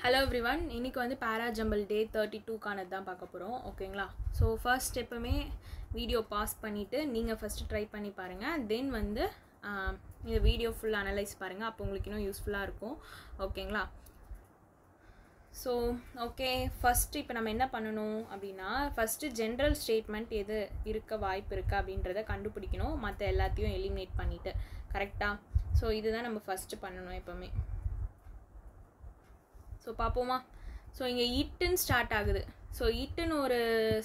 Hello everyone, இன்றைக்கி வந்து பேராஜம்பிள் டே 32க்கானது தான் பார்க்க போகிறோம். ஓகேங்களா? ஸோ ஃபர்ஸ்ட் எப்பவுமே வீடியோ பாஸ் பண்ணிவிட்டு நீங்கள் ஃபஸ்ட்டு ட்ரை பண்ணி பாருங்கள். தென் வந்து இந்த வீடியோ ஃபுல்லாக அனலைஸ் பாருங்கள். அப்போ உங்களுக்கு இன்னும் யூஸ்ஃபுல்லாக இருக்கும். ஓகேங்களா? ஸோ ஓகே, ஃபஸ்ட்டு இப்போ நம்ம என்ன பண்ணணும் அப்படின்னா, ஃபஸ்ட்டு ஜென்ரல் ஸ்டேட்மெண்ட் எது இருக்க வாய்ப்பு இருக்குது அப்படின்றத கண்டுபிடிக்கணும். மற்ற எல்லாத்தையும் எலிமினேட் பண்ணிவிட்டு. கரெக்டாக? ஸோ இதுதான் நம்ம ஃபஸ்ட்டு பண்ணணும் எப்போவுமே. ஸோ பார்ப்போமா? ஸோ இங்கே இட்டுன்னு ஸ்டார்ட் ஆகுது. ஸோ இட்டுன்னு ஒரு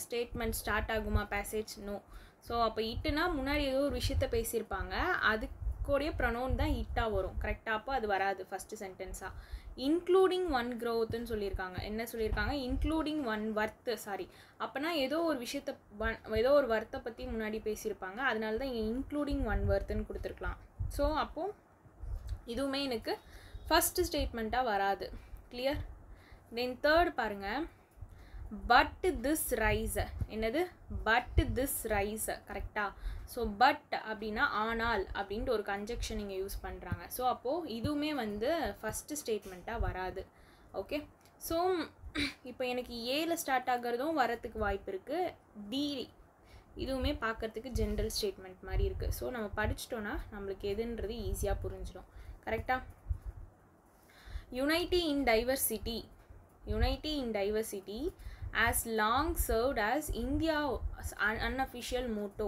ஸ்டேட்மெண்ட் ஸ்டார்ட் ஆகுமா பேசேஜ்? நோ. ஸோ அப்போ இட்டுனா முன்னாடி ஏதோ ஒரு விஷயத்த பேசியிருப்பாங்க, அதுக்குடைய ப்ரொனவுன் தான் இட்டாக வரும். கரெக்டாக? அப்போ அது வராது ஃபஸ்ட்டு சென்டென்ஸாக. இன்க்ளூடிங் ஒன் க்ரோத்துன்னு சொல்லியிருக்காங்க. என்ன சொல்லியிருக்காங்க? Including one worth. சாரி, அப்போனா ஏதோ ஒரு விஷயத்தை ஏதோ ஒரு வர்த்தை பற்றி முன்னாடி பேசியிருப்பாங்க, அதனால தான் இங்கே இன்க்ளூடிங் ஒன் வர்த்துன்னு கொடுத்துருக்கலாம். ஸோ அப்போது இதுவுமே எனக்கு ஃபஸ்ட்டு ஸ்டேட்மெண்ட்டாக வராது. கிளியர்? தென் தேர்ட் பாருங்க, பட் திஸ் ரைஸ். என்னது? But this rice. கரெக்டா? ஸோ பட் அப்படின்னா ஆனால் அப்படின்ட்டு ஒரு கன்ஜெக்ஷன் இங்கே யூஸ் பண்ணுறாங்க. ஸோ அப்போது இதுவுமே வந்து ஃபஸ்ட்டு ஸ்டேட்மெண்ட்டாக வராது. ஓகே, ஸோ இப்போ எனக்கு ஏல ஸ்டார்ட் ஆகிறதும் வரத்துக்கு வாய்ப்பு இருக்குது. டி இதுவுமே பார்க்குறதுக்கு ஜென்ரல் ஸ்டேட்மெண்ட் மாதிரி இருக்குது. ஸோ நம்ம படிச்சிட்டோன்னா நம்மளுக்கு எதுன்றது ஈஸியாக புரிஞ்சிடும். கரெக்டாக? Unity in diversity. Unity in diversity has long served as India's unofficial motto.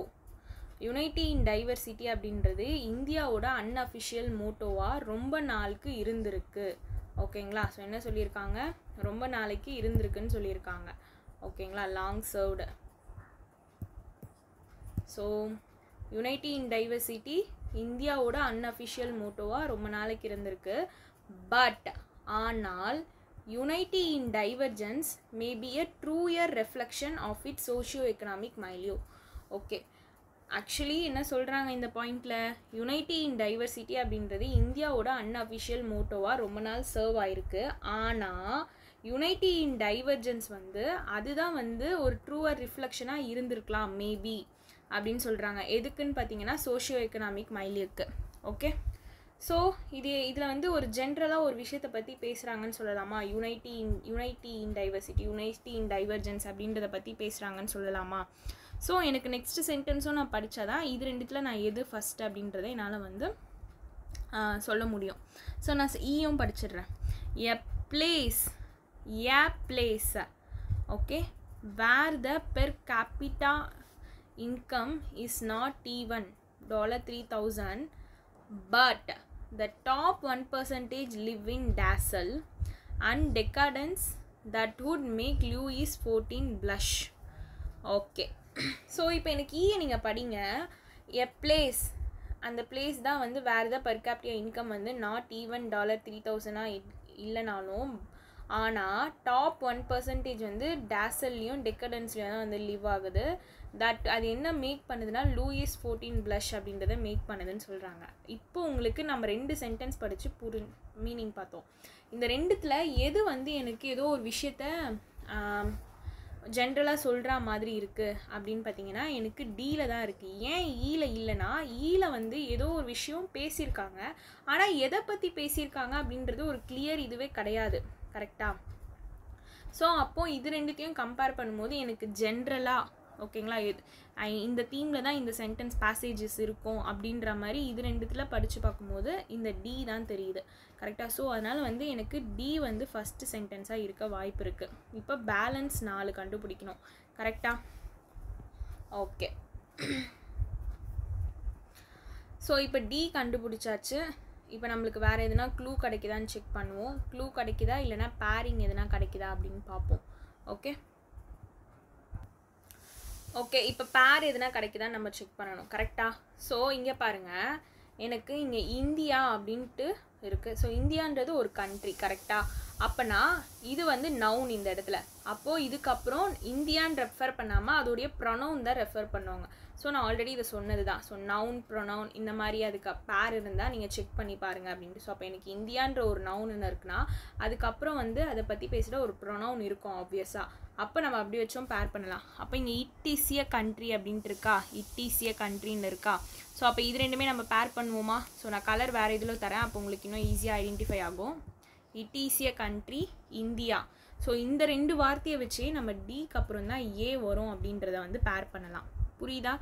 Unity in diversity அப்படின்றது இந்தியாவோட அன்அஃபிஷியல் மோட்டோவாக ரொம்ப நாளுக்கு இருந்திருக்கு. ஓகேங்களா? ஸோ என்ன சொல்லியிருக்காங்க? ரொம்ப நாளைக்கு இருந்திருக்குன்னு சொல்லியிருக்காங்க. ஓகேங்களா? Long served. So unity in diversity இந்தியாவோட அன்அஃபிஷியல் மோட்டோவாக ரொம்ப நாளைக்கு இருந்திருக்கு. பட் ஆனால் unity in divergence may be a truer reflection of its socio economic milieu. Okay, actually என்ன சொல்கிறாங்க இந்த பாயிண்டில்? யூனைட்டி இன் டைவர்சிட்டி அப்படின்றது இந்தியாவோட அன்அஃபிஷியல் மோட்டோவாக ரொம்ப நாள் சர்வ் ஆயிருக்கு. ஆனால் யுனைட்டி இன் டைவர்ஜென்ஸ் வந்து அதுதான் வந்து ஒரு ட்ரூவர் ரிஃப்ளெக்ஷனாக இருந்திருக்கலாம் மேபி அப்படின்னு சொல்கிறாங்க. எதுக்குன்னு பார்த்தீங்கன்னா சோஷியோ எக்கனாமிக் மைலியக்கு. ஓகே, ஸோ இதில் வந்து ஒரு ஜென்ரலாக ஒரு விஷயத்தை பற்றி பேசுகிறாங்கன்னு சொல்லலாமா? யூனைட்டி இன் டைவர்சிட்டி, யூனைட்டி இன் டைவர்ஜென்ஸ் அப்படின்றத பற்றி பேசுகிறாங்கன்னு சொல்லலாமா? ஸோ எனக்கு நெக்ஸ்ட் சென்டென்ஸும் நான் படித்தாதான் இது ரெண்டுத்தில் நான் எது ஃபஸ்ட் அப்படின்றத என்னால் வந்து சொல்ல முடியும். ஸோ நான் ஈயும் படிச்சிடுறேன். A place okay where the per capita income is not even $3,000, but the top 1% live in dazzle and decadence that would make Louis XIV blush. Okay, so இப்போ எனக்கு நீங்கள் படிங்க. எ பிளேஸ், அந்த பிளேஸ் தான் வந்து வேறு எதாவது பர் கேபிட்டா இன்கம் வந்து நாட் ஈவன் $3,000 இல்லைனாலும், ஆனால் டாப் 1% வந்து டேசல்லையும் டெக்கடன்ஸ்லையும் தான் வந்து லிவ் ஆகுது. அது என்ன மேக் பண்ணுதுன்னா லூயிஸ் 14 ப்ளஷ் அப்படின்றத மேக் பண்ணுதுன்னு சொல்கிறாங்க. இப்போ உங்களுக்கு நம்ம 2 சென்டென்ஸ் படித்து மீனிங் பார்த்தோம். இந்த ரெண்டுத்தில் எது வந்து எனக்கு ஏதோ ஒரு விஷயத்த ஜென்ரலாக சொல்கிற மாதிரி இருக்குது அப்படின்னு பார்த்தீங்கன்னா எனக்கு டீல தான் இருக்குது. ஏன் ஈல இல்லைன்னா, ஈல வந்து ஏதோ ஒரு விஷயம் பேசியிருக்காங்க, ஆனால் எதை பற்றி பேசியிருக்காங்க அப்படின்றது ஒரு கிளியர் இதுவே கிடையாது. கரெக்டாக? ஸோ அப்போது இது ரெண்டுத்தையும் கம்பேர் பண்ணும்போது எனக்கு ஜென்ரலாக ஓகேங்களா இந்த தீமில் தான் இந்த சென்டென்ஸ் பேசேஜஸ் இருக்கும் அப்படின்ற மாதிரி இது ரெண்டுத்தில் படித்து பார்க்கும்போது இந்த டி தான் தெரியுது. கரெக்டாக? ஸோ அதனால் வந்து எனக்கு டி வந்து ஃபஸ்ட்டு சென்டென்ஸாக இருக்க வாய்ப்பு இருக்குது. இப்போ பேலன்ஸ் 4 கண்டுபிடிக்கணும். கரெக்டாக? ஓகே, ஸோ இப்போ டி கண்டுபிடிச்சாச்சு. இப்போ நம்மளுக்கு வேறு எதுனா க்ளூ கிடைக்குதான்னு செக் பண்ணுவோம். க்ளூ கிடைக்குதா இல்லைனா பேரிங் எதுனா கிடைக்குதா அப்படின்னு பார்ப்போம். ஓகே ஓகே இப்போ பேர் எதுனா கிடைக்குதான்னு நம்ம செக் பண்ணணும். கரெக்டாக? ஸோ இங்கே பாருங்கள், எனக்கு இங்கே இந்தியா அப்படின்ட்டு இருக்குது. ஸோ இந்தியான்றது ஒரு கண்ட்ரி. கரெக்டாக? அப்போனா இது வந்து நவுன் இந்த இடத்துல. அப்போது இதுக்கப்புறம் இந்தியான்னு ரெஃபர் பண்ணாமல் அதோடைய ப்ரொனவுன் தான் ரெஃபர் பண்ணுவாங்க. ஸோ நான் ஆல்ரெடி இதை சொன்னது தான். ஸோ நவுன் ப்ரொனவுன் இந்த மாதிரி அதுக்கு பேர் இருந்தால் நீங்கள் செக் பண்ணி பாருங்கள் அப்படின்ட்டு. ஸோ அப்போ எனக்கு இந்தியான்ற ஒரு நவுன் என்ன இருக்குன்னா அதுக்கப்புறம் வந்து அதை பற்றி பேசுகிற ஒரு ப்ரொனவுன் இருக்கும் ஆப்வியஸாக. அப்போ நம்ம அப்படி வச்சோம் பேர் பண்ணலாம். அப்போ இங்கே இட்டிசிய கண்ட்ரி அப்படின்ட்டு இருக்கா, இட்டிசிய கண்ட்ரின்னு இருக்கா. ஸோ அப்போ இது ரெண்டுமே நம்ம பேர் பண்ணுவோமா? ஸோ நான் கலர் வேறு இதில் தரேன், அப்போ உங்களுக்கு இன்னும் ஈஸியாக ஐடென்டிஃபை ஆகும். It is a country India. So இந்த 2 வார்த்தையை வச்சு நம்ம டிக்கு அப்புறம் தான் ஏ வரும் அப்படின்றத வந்து பேர் பண்ணலாம். புரியுதா?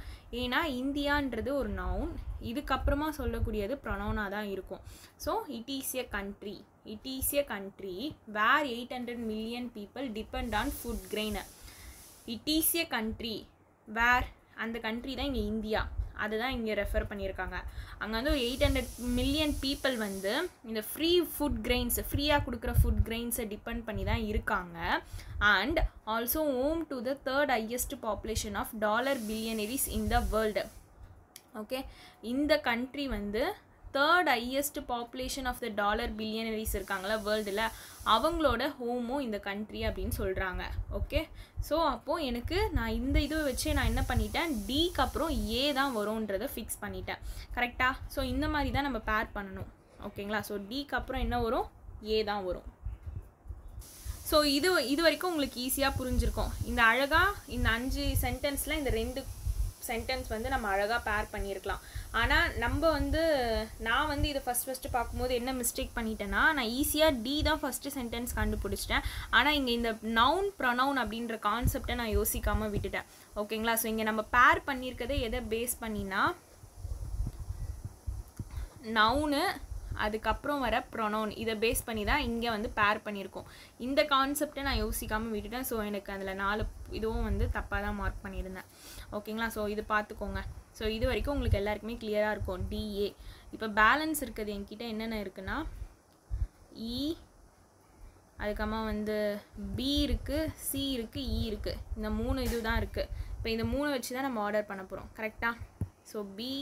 ஏன்னா இந்தியான்றது ஒரு நவுன், இதுக்கப்புறமா சொல்லக்கூடியது ப்ரொனவுனாக தான் இருக்கும். So it is a country, it is a country where 800 million people depend on food grain. It is a country where, அந்த கண்ட்ரி தான் இங்கே இந்தியா, அதுதான் இங்கே ரெஃபர் பண்ணியிருக்காங்க. அங்கே வந்து ஒரு 800 million people வந்து இந்த ஃப்ரீ ஃபுட் கிரெயின்ஸ், ஃப்ரீயாக கொடுக்குற ஃபுட் கிரெயின்ஸை டிபெண்ட் பண்ணி தான் இருக்காங்க. And also home to the 3rd highest population of dollar billionaires in the world. Okay, இந்த கண்ட்ரி வந்து 3rd highest population of the dollar billionaires இருக்காங்களா வேர்ல்டில், அவங்களோட ஹோமோ இந்த கண்ட்ரி அப்படின்னு சொல்கிறாங்க. ஓகே, ஸோ அப்போது எனக்கு நான் இந்த இதை வச்சு நான் என்ன பண்ணிட்டேன், டிக்கு அப்புறம் ஏ தான் வரும்ன்றதை ஃபிக்ஸ் பண்ணிட்டேன். கரெக்டாக? ஸோ இந்த மாதிரி தான் நம்ம பேர் பண்ணணும். ஓகேங்களா? ஸோ டிக்கு அப்புறம் என்ன வரும், ஏ தான் வரும். ஸோ இது வரைக்கும் உங்களுக்கு ஈஸியாக புரிஞ்சிருக்கும். இந்த அழகாக இந்த 5 சென்டென்ஸில் இந்த 2 சென்டென்ஸ் வந்து நம்ம அழகாக பேர் பண்ணியிருக்கலாம். ஆனால் நான் வந்து இதை ஃபஸ்ட்டு பார்க்கும்போது என்ன மிஸ்டேக் பண்ணிட்டேன்னா, நான் ஈஸியாக டி தான் ஃபஸ்ட்டு சென்டென்ஸ் கண்டுபிடிச்சிட்டேன். ஆனால் இங்கே இந்த நவுன் ப்ரொனவுன் அப்படின்ற கான்செப்டை நான் யோசிக்காமல் விட்டுட்டேன். ஓகேங்களா? ஸோ இங்கே நம்ம பேர் பண்ணியிருக்கதை எதை பேஸ் பண்ணினா, நவுனு அதுக்கப்புறம் வர ப்ரொனவுன், இதை பேஸ் பண்ணி தான் இங்கே வந்து பேர் பண்ணியிருக்கோம். இந்த கான்செப்டை நான் யோசிக்காமல் விட்டுட்டேன். ஸோ எனக்கு அதில் 4 இதுவும் வந்து தப்பாக தான் மார்க் பண்ணியிருந்தேன். ஓகேங்களா? ஸோ இது பார்த்துக்கோங்க. ஸோ இது வரைக்கும் உங்களுக்கு எல்லாருக்குமே கிளியராக இருக்கும் டிஏ. இப்போ பேலன்ஸ் இருக்குது என்கிட்ட என்னென்ன இருக்குன்னா, இ, அதுக்கப்புறமா வந்து பி இருக்குது, சி இருக்குது, இ இருக்குது. இந்த 3 இது தான் இருக்குது. இப்போ இந்த 3 வச்சு தான் நம்ம ஆர்டர் பண்ண போகிறோம். கரெக்டாக? So P,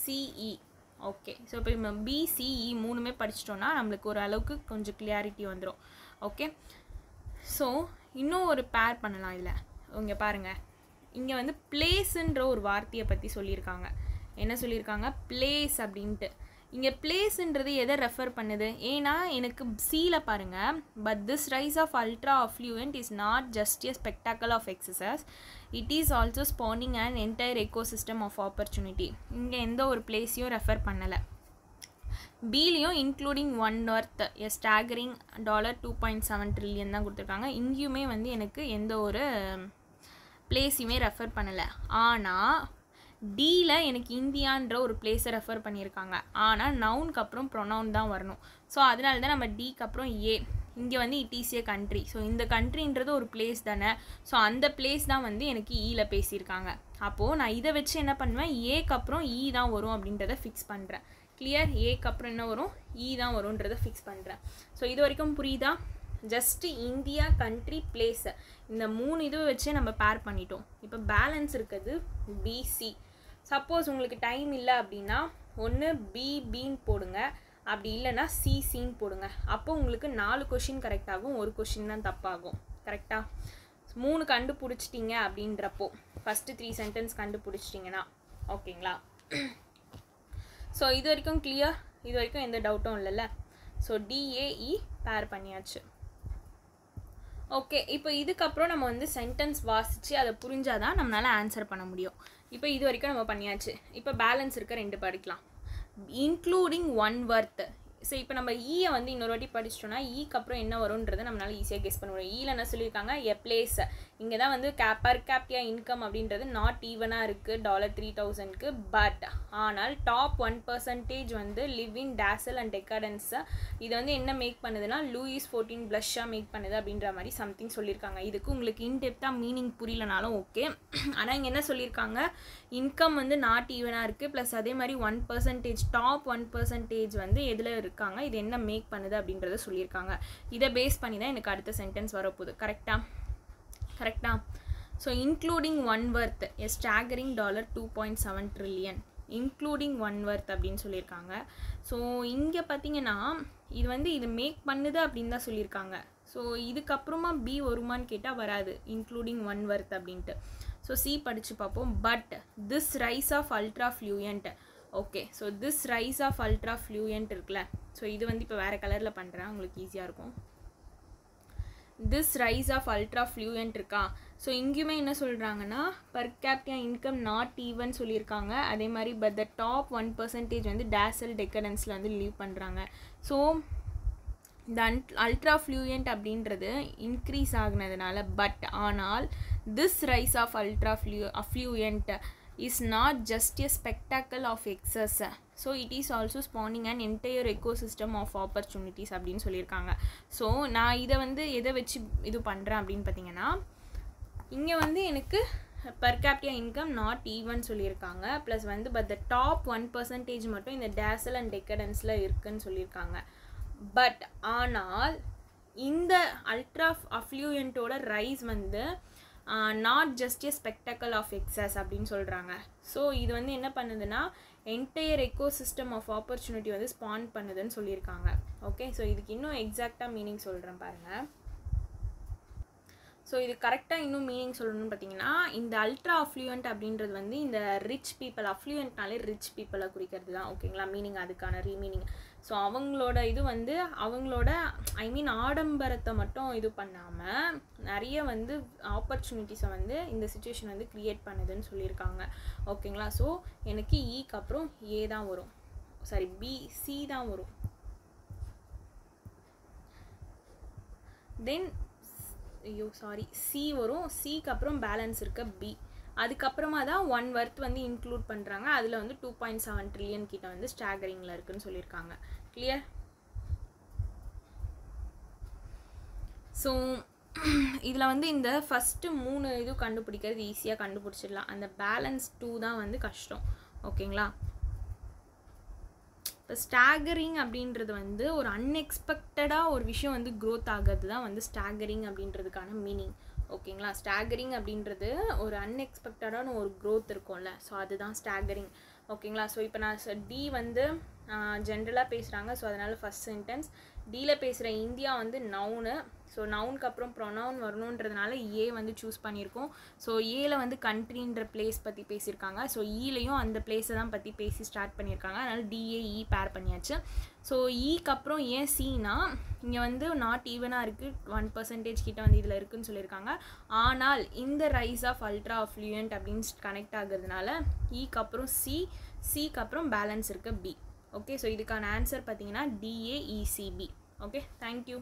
CE. Okay, so இப்போ நம்ம பிசிஇ 3மே படிச்சிட்டோன்னா நம்மளுக்கு ஒரு அளவுக்கு கொஞ்சம் கிளியாரிட்டி வந்துடும். ஓகே, ஸோ இன்னும் ஒரு பேர் பண்ணலாம். இதில் இங்கே பாருங்கள், இங்கே வந்து பிளேஸுன்ற ஒரு வார்த்தையை பற்றி சொல்லியிருக்காங்க. என்ன சொல்லியிருக்காங்க, பிளேஸ் அப்படின்ட்டு. இங்கே பிளேஸுன்றது எதை ரெஃபர் பண்ணுது, ஏன்னா எனக்கு சியில் பாருங்கள், but this rise of ultra affluent is not just a spectacle of excesses, it is also spawning and entire ecosystem of opportunity. இங்கே எந்த ஒரு பிளேஸையும் ரெஃபர் பண்ணலை. பிலையும் including one worth a staggering $2.7 trillion தான் கொடுத்துருக்காங்க. இங்கேயுமே வந்து எனக்கு எந்த ஒரு பிளேஸையுமே ரெஃபர் பண்ணலை. ஆனால் டியில் எனக்கு இந்தியான்ற ஒரு பிளேஸை ரெஃபர் பண்ணியிருக்காங்க. ஆனால் நவுனுக்கு அப்புறம் ப்ரொனவுன் தான் வரணும். ஸோ அதனால தான் நம்ம டிக்கு அப்புறம் ஏ. இங்கே வந்து it is a country. So இந்த கண்ட்ரின்றது ஒரு பிளேஸ் தானே. ஸோ அந்த பிளேஸ் தான் வந்து எனக்கு ஈயில் பேசியிருக்காங்க. அப்போது நான் இதை வச்சு என்ன பண்ணுவேன், ஏக்கு அப்புறம் இ தான் வரும் அப்படின்றத ஃபிக்ஸ் பண்ணுறேன். கிளியர்? ஏக்கு அப்புறம் என்ன வரும், இ தான் வரும்ன்றதை ஃபிக்ஸ் பண்ணுறேன். ஸோ இது வரைக்கும் புரியுதா? ஜஸ்ட்டு இந்தியா, கண்ட்ரி, பிளேஸ், இந்த 3 இதுவை வச்சு நம்ம பேர் பண்ணிட்டோம். இப்போ பேலன்ஸ் இருக்குது பிசி. சப்போஸ் உங்களுக்கு டைம் இல்லை அப்படின்னா ஒன்று பின்னு போடுங்க, அப்படி இல்லைன்னா சின்னு போடுங்க. அப்போ உங்களுக்கு 4 கொஷின் கரெக்டாகும், 1 கொஷின் தான் தப்பாகும். கரெக்டாக? 3 கண்டுபிடிச்சிட்டிங்க அப்படின்றப்போ, ஃபஸ்ட்டு 3 சென்டென்ஸ் கண்டுபிடிச்சிட்டிங்கன்னா ஓகேங்களா? ஸோ இது வரைக்கும் கிளியர்? இது வரைக்கும் எந்த டவுட்டும் இல்லைல்ல? ஸோ டிஏஇ பேர் பண்ணியாச்சு. ஓகே, இப்போ இதுக்கப்புறம் நம்ம வந்து சென்டென்ஸ் வாசித்து அதை புரிஞ்சாதான் நம்மளால் ஆன்சர் பண்ண முடியும். இப்போ இது வரைக்கும் நம்ம பண்ணியாச்சு. இப்போ பேலன்ஸ் இருக்க 2 படிக்கலாம். Including one worth. ஸோ இப்போ நம்ம ஈயை வந்து இன்னொரு வாட்டி படிச்சிட்டோன்னா ஈக்கு அப்புறம் என்ன வரும்ன்றதை நம்மளால் ஈஸியாக கெஸ் பண்ண முடியும். ஈயில் என்ன சொல்லியிருக்காங்க, எ பிளேஸ். இங்கே தான் வந்து பர் கேப்டியா இன்கம் அப்படின்றது நாட் ஈவனாக இருக்குது $3,000க்கு. பட் ஆனால் டாப் 1% வந்து லிவ் இன் டேசல் அண்ட் டெக்கடன்ஸை இது வந்து என்ன மேக் பண்ணுதுன்னா லூயிஸ் 14 ப்ளஷ்ஷாக மேக் பண்ணுது அப்படின்ற மாதிரி சம்திங் சொல்லியிருக்காங்க. இதுக்கு உங்களுக்கு இன்டெப்த்தாக மீனிங் புரியலனாலும் ஓகே. ஆனால் இங்கே என்ன சொல்லியிருக்காங்க, இன்கம் வந்து நாட் ஈவனாக இருக்குது, ப்ளஸ் அதே மாதிரி 1% டாப் 1% வந்து எதில் இருக்காங்க, இது என்ன மேக் பண்ணுது அப்படின்றத சொல்லியிருக்காங்க. இதை பேஸ் பண்ணி தான் எனக்கு அடுத்த சென்டென்ஸ் வரப்போகுது. கரெக்டா? So including one worth a staggering $2.7 trillion, including one worth அப்படின்னு சொல்லியிருக்காங்க. ஸோ இங்கே பார்த்தீங்கன்னா இது வந்து இது மேக் பண்ணுது அப்படின்னு தான் சொல்லியிருக்காங்க. ஸோ இதுக்கப்புறமா பி வருமானு கேட்டால் வராது, இன்க்ளூடிங் ஒன் ஒர்த் அப்படின்ட்டு. ஸோ சி படித்து பார்ப்போம். But this rise of ultra affluent. Okay, so this rise of ultra affluent இருக்குல்ல, ஸோ இது வந்து இப்போ வேறு கலரில் பண்ணுறேன், உங்களுக்கு ஈஸியாக இருக்கும். This rise of ultra affluent இருக்கா. ஸோ இங்கேயுமே என்ன சொல்கிறாங்கன்னா per capita income not even சொல்லியிருக்காங்க. அதே மாதிரி பட் த டாப் 1% வந்து டேசல் டெக்கடன்ஸில் வந்து லீவ் பண்ணுறாங்க. ஸோ இந்த அல்ட்ரா ஃப்ளூயண்ட் அப்படின்றது இன்க்ரீஸ் ஆகுனதுனால, பட் ஆனால் this rise of ultra affluent is not just a spectacle of excess, so it is also spawning an entire ecosystem of opportunities அப்படின்னு சொல்லியிருக்காங்க. So நான் இதை வந்து எதை வச்சு இது பண்ணுறேன் அப்படின்னு பார்த்தீங்கன்னா, இங்கே வந்து எனக்கு per capita income not even சொல்லியிருக்காங்க, ப்ளஸ் வந்து பட் த டாப் 1% மட்டும் இந்த டேசல் அண்ட் டெக்கடன்ஸில் இருக்குன்னு சொல்லியிருக்காங்க. பட் ஆனால் இந்த அல்ட்ரா அஃப்ளூயண்ட்டோட ரைஸ் வந்து not just a spectacle of excess அப்படின்னு சொல்கிறாங்க. ஸோ இது வந்து என்ன பண்ணுதுன்னா என்டையர் எக்கோசிஸ்டம் ஆஃப் ஆப்பர்ச்சுனிட்டி வந்து ஸ்பான் பண்ணுதுன்னு சொல்லியிருக்காங்க. ஓகே, ஸோ இதுக்கு இன்னும் எக்ஸாக்டாக மீனிங் சொல்கிறேன் பாருங்கள். ஸோ இது கரெக்டாக இன்னும் மீனிங் சொல்லணும்னு பார்த்தீங்கன்னா, இந்த அல்ட்ரா அஃப்ளூயண்ட் அப்படின்றது வந்து இந்த ரிச் பீப்புள், அஃப்ளூயண்ட்னாலே ரிச் பீப்புளை குறிக்கிறது தான். ஓகேங்களா, மீனிங் அதுக்கான ரீமீனிங். ஸோ அவங்களோட இது வந்து அவங்களோட ஆடம்பரத்தை மட்டும் இது பண்ணாமல் நிறைய வந்து ஆப்பர்ச்சுனிட்டிஸை வந்து இந்த சிச்சுவேஷன் வந்து க்ரியேட் பண்ணுதுன்னு சொல்லியிருக்காங்க. ஓகேங்களா, ஸோ எனக்கு ஈக்கு அப்புறம் ஏ தான் வரும், சாரி சி தான் வரும். தென் சி வரும், சிக்கு அப்புறம் பேலன்ஸ் இருக்க பி, அதுக்கப்புறமா தான் 1 worth வந்து இன்க்ளூட் பண்ணுறாங்க. அதில் வந்து 2.7 trillion கிட்ட வந்து ஸ்டாகரிங்கில் இருக்குன்னு சொல்லியிருக்காங்க. கிளியர்? ஸோ இதில் வந்து இந்த ஃபஸ்ட்டு 3 இது கண்டுபிடிக்கிறது ஈஸியாக கண்டுபிடிச்சிடலாம். அந்த பேலன்ஸ் 2 தான் வந்து கஷ்டம். ஓகேங்களா, இப்போ ஸ்டாகரிங் அப்படின்றது வந்து ஒரு அன்எக்ஸ்பெக்டடாக ஒரு விஷயம் வந்து க்ரோத் ஆகிறது தான் வந்து ஸ்டாகரிங் அப்படின்றதுக்கான மீனிங். ஓகேங்களா, ஸ்டாகரிங் அப்படின்றது ஒரு அன்எக்ஸ்பெக்டடான ஒரு க்ரோத் இருக்கும்ல, ஸோ அதுதான் ஸ்டாகரிங். ஓகேங்களா, ஸோ இப்போ நான் டி வந்து ஜென்ரலாக பேசுகிறாங்க, ஸோ அதனால் ஃபஸ்ட் சென்டென்ஸ் டியில் பேசுகிற இந்தியா வந்து நவுனு, ஸோ நவுனுக்கு அப்புறம் ப்ரொனவுன் வரணுன்றதுனால ஏ வந்து சூஸ் பண்ணியிருக்கோம். ஸோ ஏல வந்து கண்ட்ரின்ற பிளேஸ் பற்றி பேசியிருக்காங்க, ஸோ ஈலையும் அந்த பிளேஸை தான் பற்றி பேசி ஸ்டார்ட் பண்ணியிருக்காங்க. அதனால் டிஏஇ பேர் பண்ணியாச்சு. ஸோ ஈக்கு அப்புறம் ஏன் சினா, இங்கே வந்து நாட் ஈவனாக இருக்குது, 1% கிட்ட வந்து இதில் இருக்குதுன்னு சொல்லியிருக்காங்க. ஆனால் இந்த ரைஸ் ஆஃப் அல்ட்ரா அஃப்ளூயண்ட் அப்படின்னு கனெக்ட் ஆகுறதுனால ஈக்கு அப்புறம் சிக்கு அப்புறம் பேலன்ஸ் இருக்க பி. ஓகே, ஸோ இதுக்கான ஆன்சர் பார்த்தீங்கன்னா DAECB. Okay, thank you.